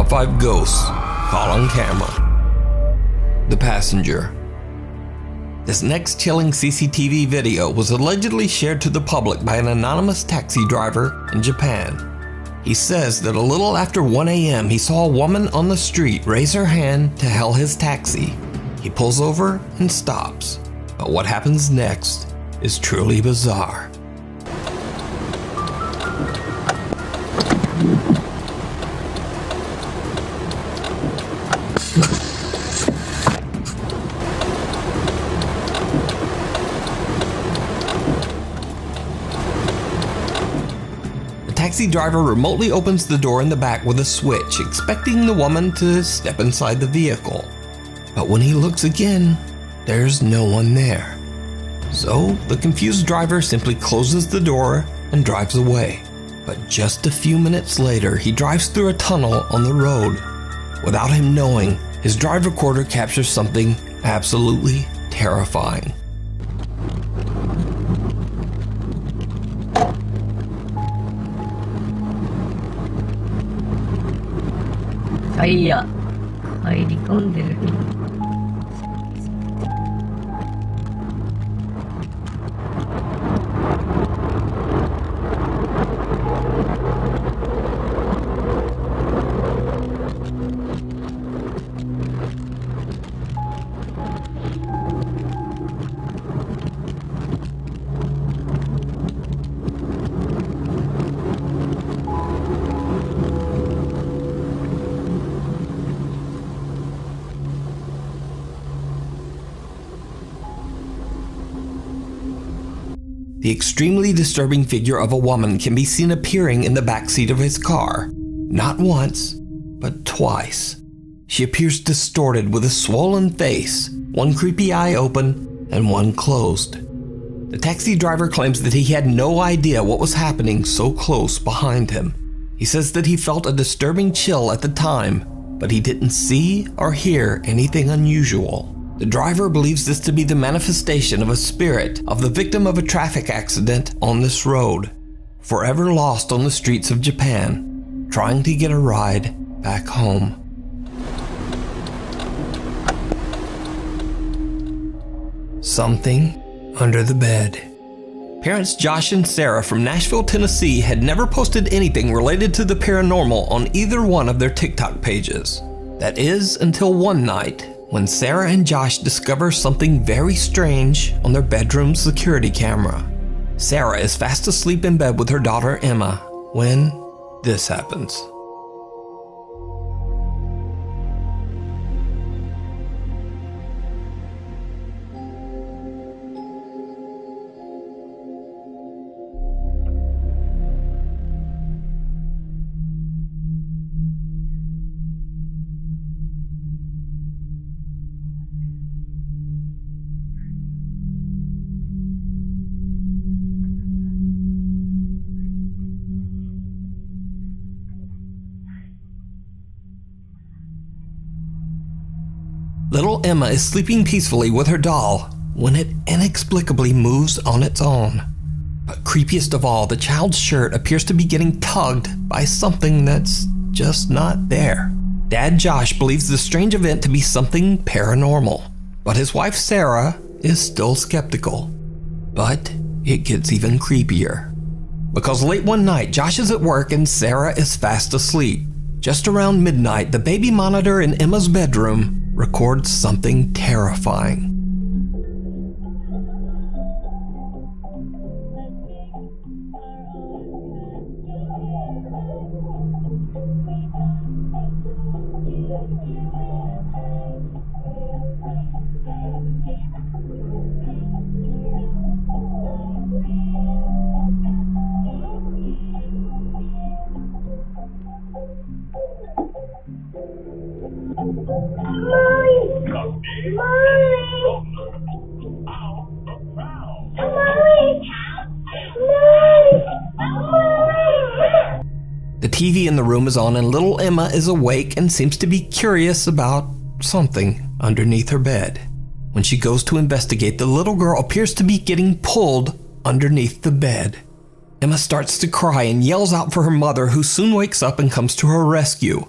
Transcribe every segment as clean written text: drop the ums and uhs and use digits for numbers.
Top 5 Ghosts Caught on Camera. The Passenger. This next chilling CCTV video was allegedly shared to the public by an anonymous taxi driver in Japan. He says that a little after 1 a.m. he saw a woman on the street raise her hand to hail his taxi. He pulls over and stops. But what happens next is truly bizarre. The taxi driver remotely opens the door in the back with a switch, expecting the woman to step inside the vehicle. But when he looks again, there's no one there. So the confused driver simply closes the door and drives away. But just a few minutes later, he drives through a tunnel on the road. Without him knowing, his drive recorder captures something absolutely terrifying. The extremely disturbing figure of a woman can be seen appearing in the backseat of his car. Not once, but twice. She appears distorted with a swollen face, one creepy eye open and one closed. The taxi driver claims that he had no idea what was happening so close behind him. He says that he felt a disturbing chill at the time, but he didn't see or hear anything unusual. The driver believes this to be the manifestation of a spirit of the victim of a traffic accident on this road, forever lost on the streets of Japan, trying to get a ride back home. Something under the bed. Parents Josh and Sarah from Nashville, Tennessee had never posted anything related to the paranormal on either one of their TikTok pages. That is, until one night, when Sarah and Josh discover something very strange on their bedroom security camera. Sarah is fast asleep in bed with her daughter Emma when this happens. Little Emma is sleeping peacefully with her doll when it inexplicably moves on its own. But creepiest of all, the child's shirt appears to be getting tugged by something that's just not there. Dad Josh believes the strange event to be something paranormal, but his wife Sarah is still skeptical. But it gets even creepier. Because late one night, Josh is at work and Sarah is fast asleep. Just around midnight, the baby monitor in Emma's bedroom records something terrifying. The TV in the room is on and little Emma is awake and seems to be curious about something underneath her bed. When she goes to investigate, the little girl appears to be getting pulled underneath the bed. Emma starts to cry and yells out for her mother, who soon wakes up and comes to her rescue.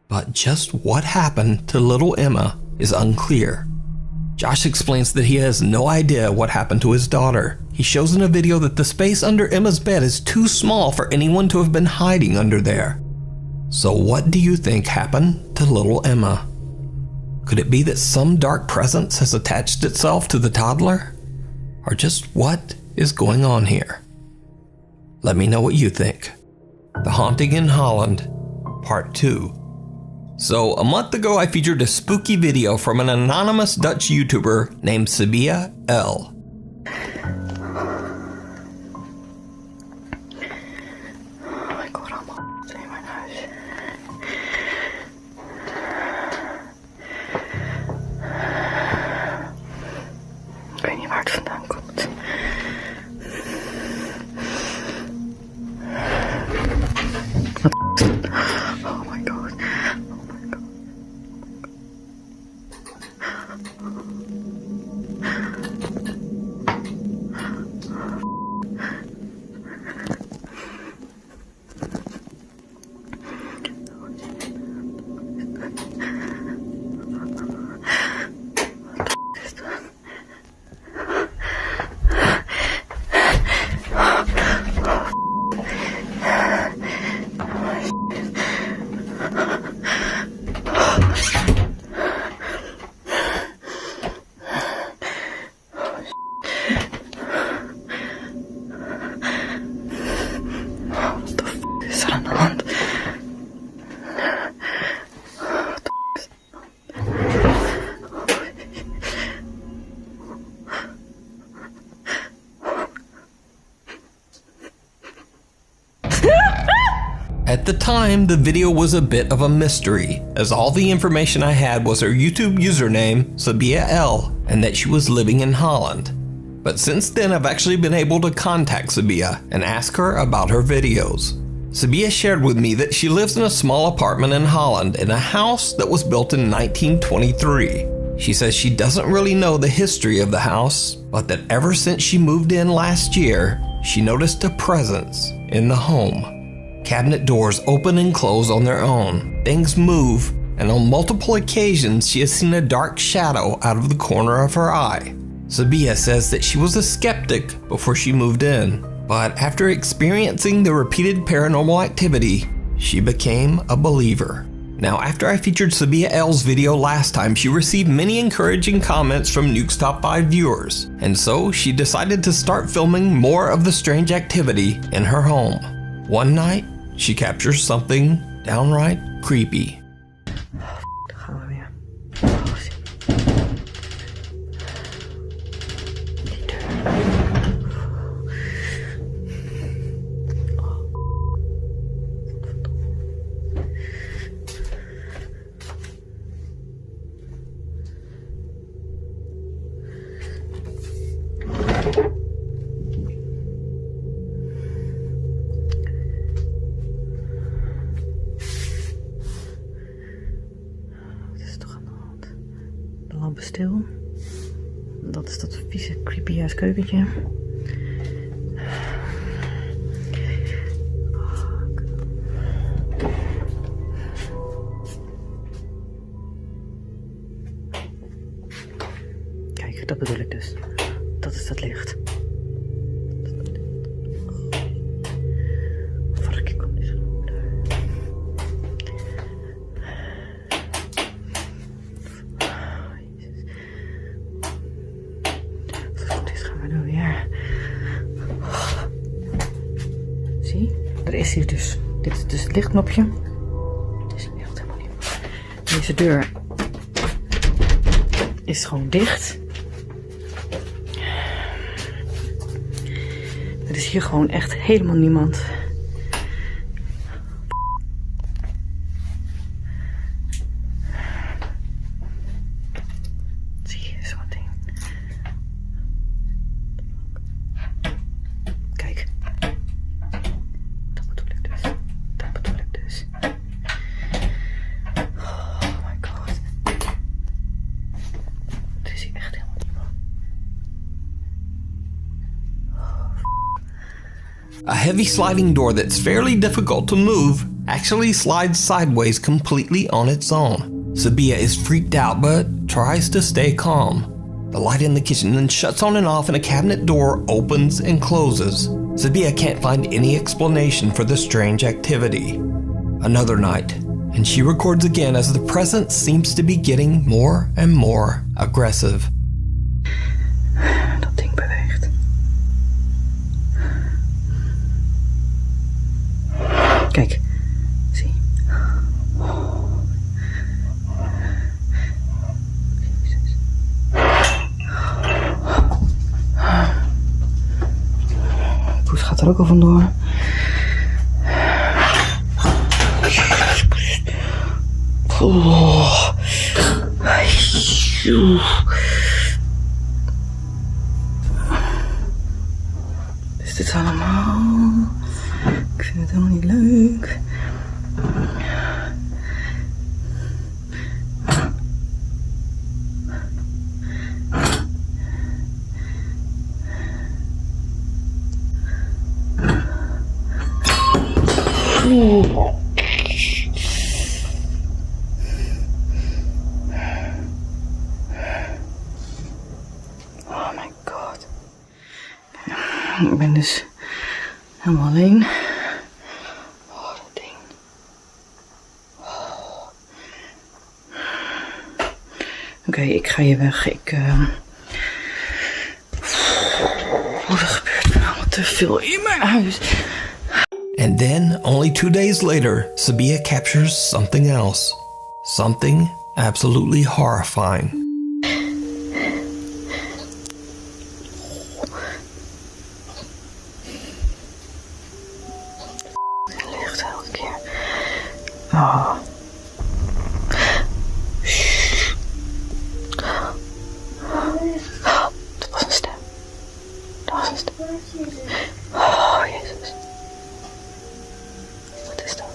But just what happened to little Emma is unclear. Josh explains that he has no idea what happened to his daughter. He shows in a video that the space under Emma's bed is too small for anyone to have been hiding under there. So what do you think happened to little Emma? Could it be that some dark presence has attached itself to the toddler? Or just what is going on here? Let me know what you think. The Haunting in Holland, Part 2. So, a month ago I featured a spooky video from an anonymous Dutch YouTuber named Sabia L. Ik hoor allemaal in mijn huis. Ik weet niet waar het vandaan komt. Oh my god. At the time, the video was a bit of a mystery, as all the information I had was her YouTube username, Sabia L, and that she was living in Holland. But since then, I've actually been able to contact Sabia and ask her about her videos. Sabia shared with me that she lives in a small apartment in Holland in a house that was built in 1923. She says she doesn't really know the history of the house, but that ever since she moved in last year, she noticed a presence in the home. Cabinet doors open and close on their own. Things move, and on multiple occasions she has seen a dark shadow out of the corner of her eye. Sabia says that she was a skeptic before she moved in, but after experiencing the repeated paranormal activity, she became a believer. Now, after I featured Sabia L's video last time, she received many encouraging comments from Nuke's Top 5 viewers, and so she decided to start filming more of the strange activity in her home. One night, she captures something downright creepy. Daar gaan we weer. Die deur. Lampen stil. Dat is dat vieze creepy ass keukentje. Kijk, dat bedoel ik dus. Dat is dat licht. Vorige keer kwam dus zie, er is hier dus. Dit is dus het lichtknopje. Het is helemaal niet. Deze deur is gewoon dicht. Er is hier gewoon echt helemaal niemand. Zie je zo'n ding? Kijk. Dat bedoel ik dus. Dat bedoel ik dus. Oh my god. Er is hier echt helemaal niemand. Oh, A heavy sliding door that's fairly difficult to move actually slides sideways completely on its own. Sabia is freaked out but tries to stay calm. The light in the kitchen then shuts on and off and a cabinet door opens and closes. Sabia can't find any explanation for the strange activity. Another night, and she records again as the presence seems to be getting more and more aggressive. Dat ding beweegt. Kijk, zie. Jezus. Poes gaat er ook al vandoor. Oh. Is dit allemaal? Ik vind het helemaal niet leuk. Oh my god. Ik ben dus helemaal alleen. Oh, dat ding. Oh. Oké, ik ga hier weg. Er gebeurt allemaal te veel in mijn huis. And then, only 2 days later, Sabia captures something else. Something absolutely horrifying. Licht elke keer. Oh. Dat was een stem. Dat was een stem. Oh, Jezus. Wat is dat?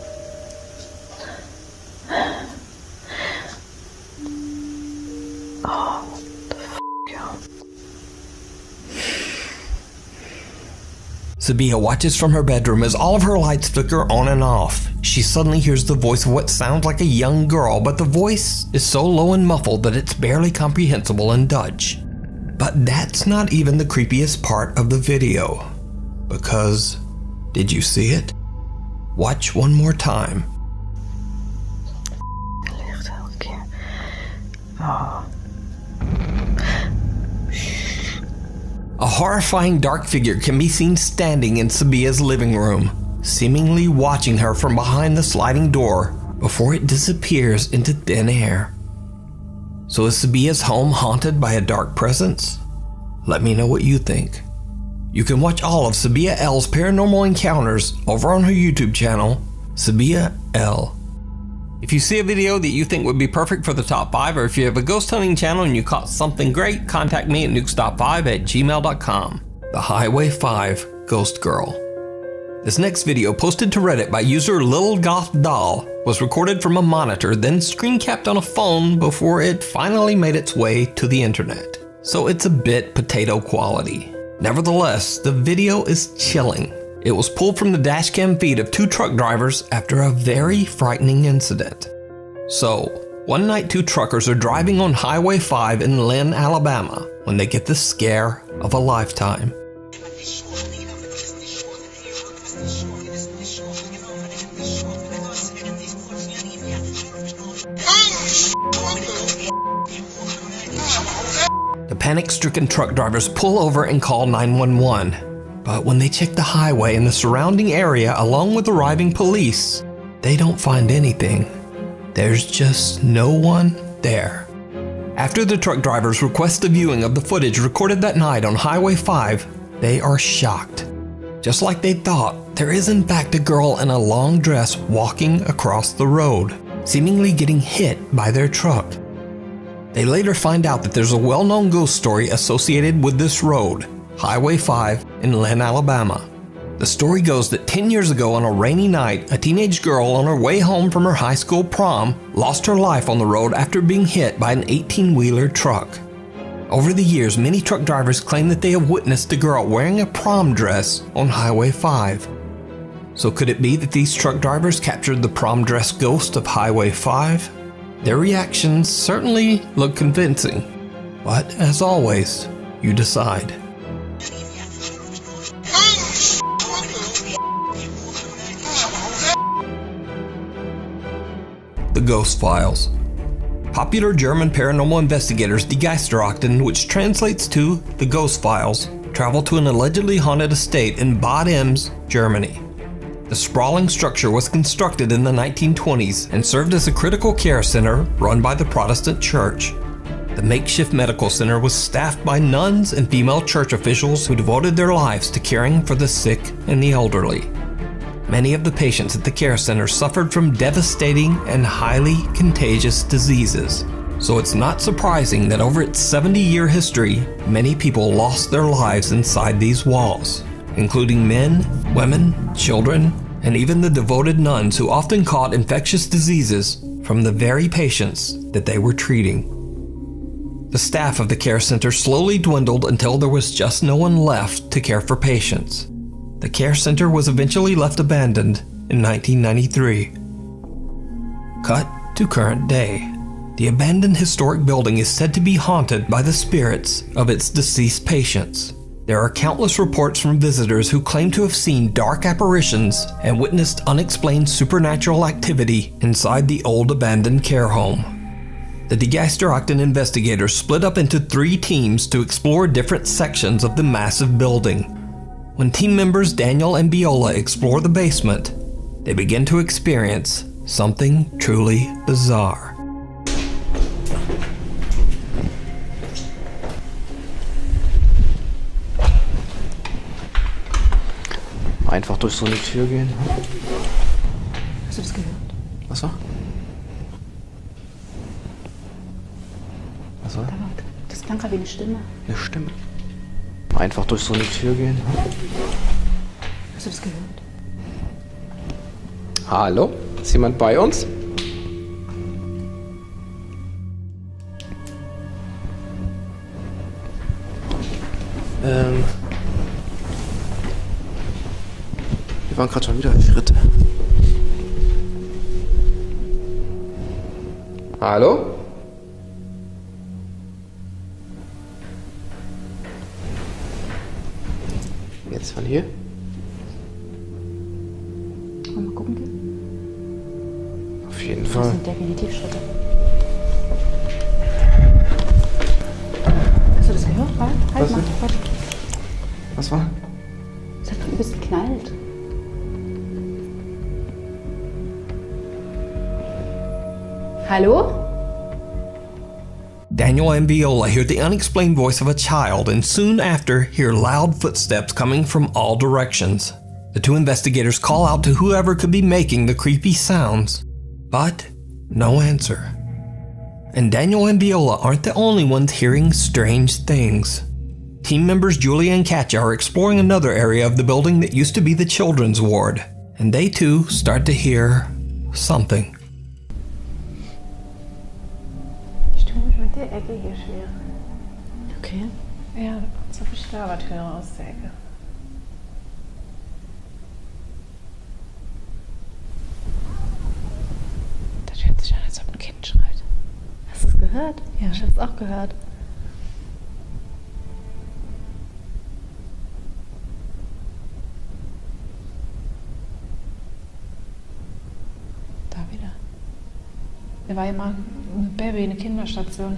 Oh, what the f***, joh. Sabia watches from her bedroom as all of her lights flicker on and off. She suddenly hears the voice of what sounds like a young girl, but the voice is so low and muffled that it's barely comprehensible in Dutch. But that's not even the creepiest part of the video. Because, did you see it? Watch one more time. Licht elke keer. Oh. A horrifying dark figure can be seen standing in Sabia's living room, seemingly watching her from behind the sliding door before it disappears into thin air. So is Sabia's home haunted by a dark presence? Let me know what you think. You can watch all of Sabia L's paranormal encounters over on her YouTube channel, Sabia L. If you see a video that you think would be perfect for the top 5, or if you have a ghost hunting channel and you caught something great, contact me at nukestop5@gmail.com. The Highway 5 Ghost Girl. This next video, posted to Reddit by user Lil Goth Doll, was recorded from a monitor, then screen capped on a phone before it finally made its way to the internet. So it's a bit potato quality. Nevertheless, the video is chilling. It was pulled from the dashcam feed of 2 truck drivers after a very frightening incident. So, one night 2 truckers are driving on Highway 5 in Lynn, Alabama, when they get the scare of a lifetime. The panic-stricken truck drivers pull over and call 911. But when they check the highway and the surrounding area along with arriving police, they don't find anything. There's just no one there. After the truck drivers request a viewing of the footage recorded that night on Highway 5, they are shocked. Just like they thought, there is in fact a girl in a long dress walking across the road, seemingly getting hit by their truck. They later find out that there's a well-known ghost story associated with this road, Highway 5 in Lynn, Alabama. The story goes that 10 years ago on a rainy night, a teenage girl on her way home from her high school prom lost her life on the road after being hit by an 18-wheeler truck. Over the years, many truck drivers claim that they have witnessed a girl wearing a prom dress on Highway 5. So could it be that these truck drivers captured the prom dress ghost of Highway 5? Their reactions certainly look convincing. But as always, you decide. The Ghost Files. Popular German paranormal investigators Die Geisterakten, which translates to The Ghost Files, travel to an allegedly haunted estate in Bad Ems, Germany. The sprawling structure was constructed in the 1920s and served as a critical care center run by the Protestant Church. The makeshift medical center was staffed by nuns and female church officials who devoted their lives to caring for the sick and the elderly. Many of the patients at the care center suffered from devastating and highly contagious diseases. So it's not surprising that over its 70-year history, many people lost their lives inside these walls, including men, women, children, and even the devoted nuns who often caught infectious diseases from the very patients that they were treating. The staff of the care center slowly dwindled until there was just no one left to care for patients. The care center was eventually left abandoned in 1993. Cut to current day. The abandoned historic building is said to be haunted by the spirits of its deceased patients. There are countless reports from visitors who claim to have seen dark apparitions and witnessed unexplained supernatural activity inside the old abandoned care home. The Die Geisterakten investigators split up into 3 teams to explore different sections of the massive building. When team members Daniel and Viola explore the basement, they begin to experience something truly bizarre. Einfach durch so eine Tür gehen. Hast du das gehört? Was war? Was war? Das klang gerade wie eine Stimme. Eine Stimme. Einfach durch so eine Tür gehen. Hast du das gehört? Hallo? Ist jemand bei uns? Wir waren gerade schon wieder 4. Hallo? Jetzt von hier? Wollen wir mal gucken gehen? Auf jeden Das Fall. sind definitiv Schritte. Hast du das gehört? Halt Was mal. denn? Warte. Was war? Es hat übelst geknallt. Hallo? Daniel and Viola hear the unexplained voice of a child and soon after hear loud footsteps coming from all directions. The 2 investigators call out to whoever could be making the creepy sounds, but no answer. And Daniel and Viola aren't the only ones hearing strange things. Team members Julia and Katja are exploring another area of the building that used to be the children's ward, and they too start to hear something. Ich tue mich mit der Ecke hier schwer. Okay. Ja, da kommt so viel Schlabertöne aus der Ecke. Das hört sich an, als ob ein Kind schreit. Hast du es gehört? Ja. Ich hab's auch gehört. Da wieder. Da war ja mal ein Baby, eine Kinderstation.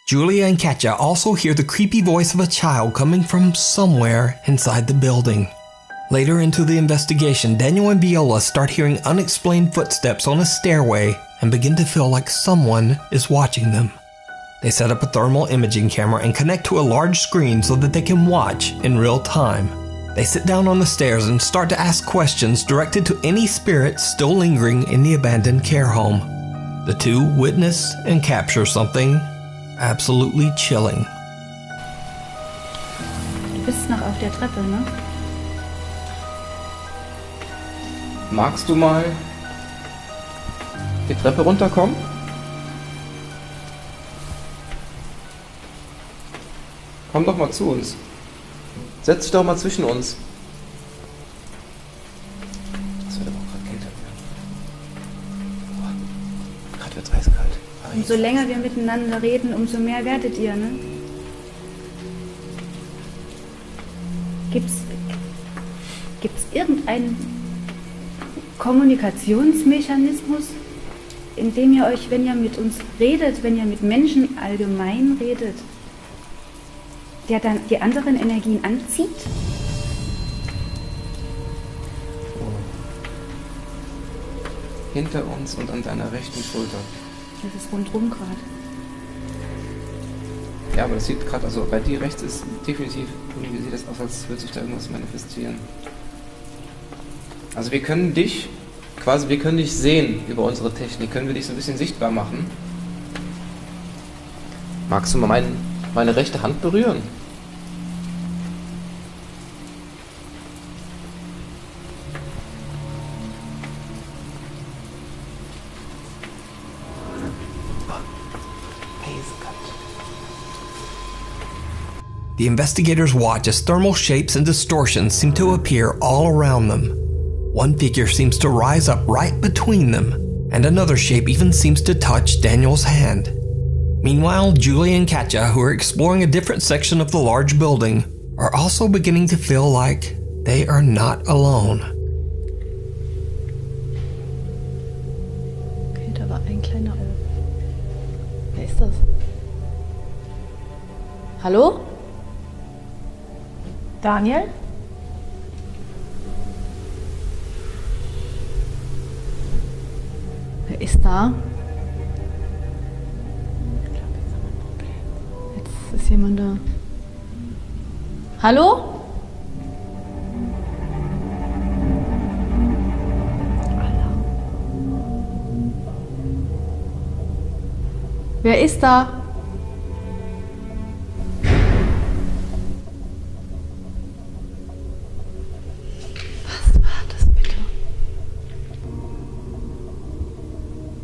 Julia and Katja also hear the creepy voice of a child coming from somewhere inside the building. Later into the investigation, Daniel and Viola start hearing unexplained footsteps on a stairway and begin to feel like someone is watching them. They set up a thermal imaging camera and connect to a large screen so that they can watch in real time. They sit down on the stairs and start to ask questions directed to any spirits still lingering in the abandoned care home. The 2 witness and capture something absolutely chilling. Du bist noch auf der Treppe, ne? Magst du mal die Treppe runterkommen? Komm doch mal zu uns. Setz dich doch mal zwischen uns. Das wird aber auch gerade kälter werden. Gerade wird's eiskalt. Umso länger wir miteinander reden, umso mehr werdet ihr, ne? Gibt's irgendeinen Kommunikationsmechanismus, in dem ihr euch, wenn ihr mit uns redet, wenn ihr mit Menschen allgemein redet, der dann die anderen Energien anzieht? Hinter uns und an deiner rechten Schulter. Das ist rundrum gerade. Ja, aber das sieht gerade, also bei dir rechts ist definitiv, irgendwie sieht das aus, als würde sich da irgendwas manifestieren. Also wir können dich sehen über unsere Technik, können wir dich so ein bisschen sichtbar machen. Magst du mal meine rechte Hand berühren? The investigators watch as thermal shapes and distortions seem to appear all around them. One figure seems to rise up right between them, and another shape even seems to touch Daniel's hand. Meanwhile, Julie and Katja, who are exploring a different section of the large building, are also beginning to feel like they are not alone. Okay, da war ein kleiner. Wer ist das? Hallo? Daniel? Wer ist da? Jetzt ist jemand da. Hallo? Wer ist da?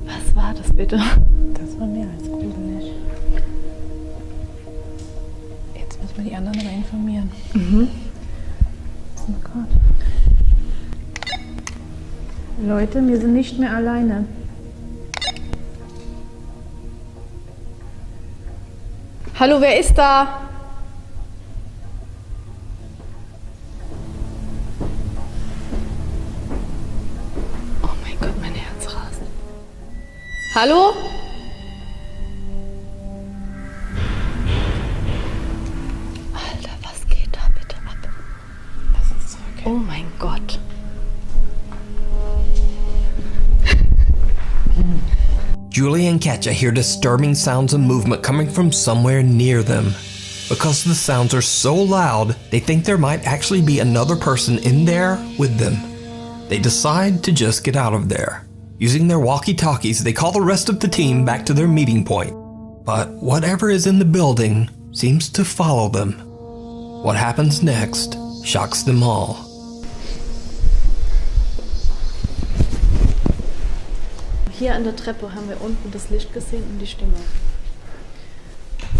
Was war das bitte? Das war mehr als gruselig. Jetzt müssen wir die anderen aber informieren. Oh Gott. Leute, wir sind nicht mehr alleine. Hallo, wer ist da? Oh mein Gott, mein Herz rast. Hallo? Alter, was geht da bitte ab? Lass uns zurück. Oh mein Gott. Julie and Katja hear disturbing sounds and movement coming from somewhere near them. Because the sounds are so loud, they think there might actually be another person in there with them. They decide to just get out of there. Using their walkie-talkies, they call the rest of the team back to their meeting point. But whatever is in the building seems to follow them. What happens next shocks them all. Hier an der Treppe haben wir unten das Licht gesehen und die Stimme.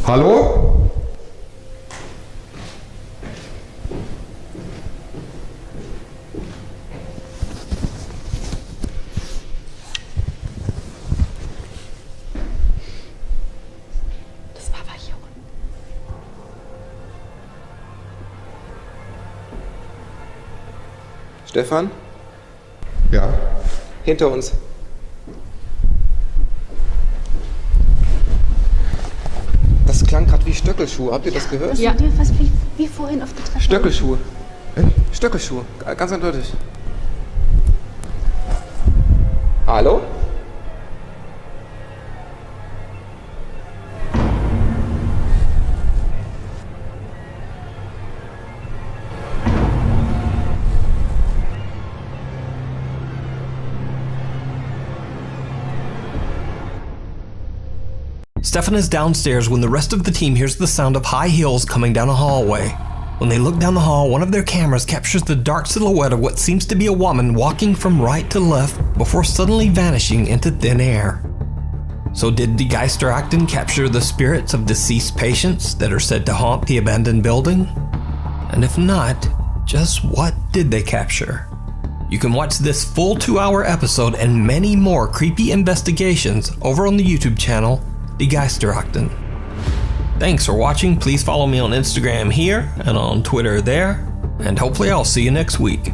Hallo? Das war hier unten. Stefan? Ja. Hinter uns. Das klang gerade wie Stöckelschuhe. Habt ihr das gehört? Ja. Was wie vorhin auf der Treppe. Stöckelschuhe. Stöckelschuhe. Ganz eindeutig. Hallo? Stefan is downstairs when the rest of the team hears the sound of high heels coming down a hallway. When they look down the hall, one of their cameras captures the dark silhouette of what seems to be a woman walking from right to left before suddenly vanishing into thin air. So did Die Geisterakten capture the spirits of deceased patients that are said to haunt the abandoned building? And if not, just what did they capture? You can watch this full 2-hour episode and many more creepy investigations over on the YouTube channel, Die Geisterakten. Thanks for watching. Please follow me on Instagram here and on Twitter there, and hopefully I'll see you next week.